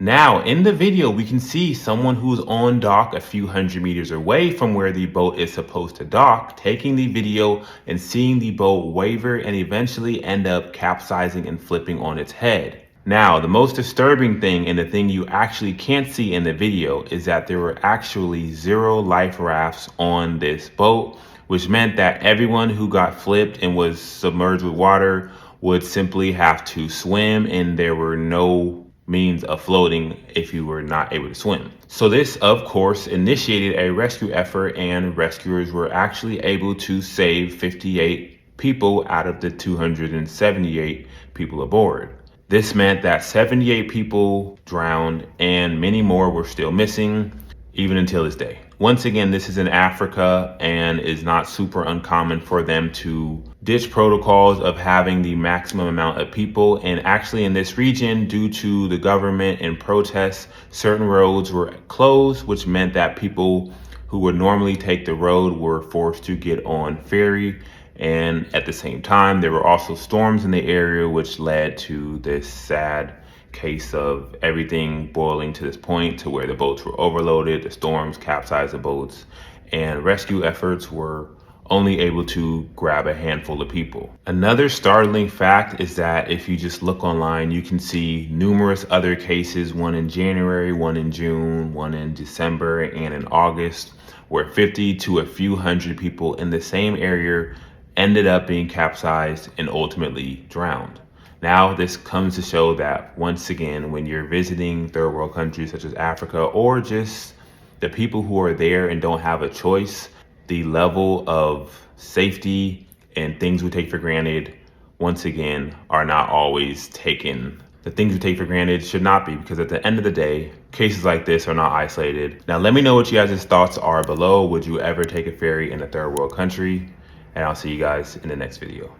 Now, in the video, we can see someone who's on dock a few hundred meters away from where the boat is supposed to dock, taking the video and seeing the boat waver and eventually end up capsizing and flipping on its head. Now, the most disturbing thing and the thing you actually can't see in the video is that there were actually 0 life rafts on this boat, which meant that everyone who got flipped and was submerged with water would simply have to swim, and there were no means of floating if you were not able to swim. So this, of course, initiated a rescue effort, and rescuers were actually able to save 58 people out of the 278 people aboard. This meant that 78 people drowned and many more were still missing, even until this day. Once again, this is in Africa and is not super uncommon for them to ditch protocols of having the maximum amount of people. And actually in this region, due to the government and protests, certain roads were closed, which meant that people who would normally take the road were forced to get on ferry. And at the same time, there were also storms in the area, which led to this sad case of everything boiling to this point to where the boats were overloaded, the storms capsized the boats, and rescue efforts were only able to grab a handful of people. Another startling fact is that if you just look online, you can see numerous other cases, one in January, one in June, one in December, and in August, where 50 to a few hundred people in the same area ended up being capsized and ultimately drowned. Now, this comes to show that, once again, when you're visiting third world countries such as Africa, or just the people who are there and don't have a choice, the level of safety and things we take for granted, once again, are not always taken. The things we take for granted should not be, because at the end of the day, cases like this are not isolated. Now, let me know what you guys' thoughts are below. Would you ever take a ferry in a third world country? And I'll see you guys in the next video.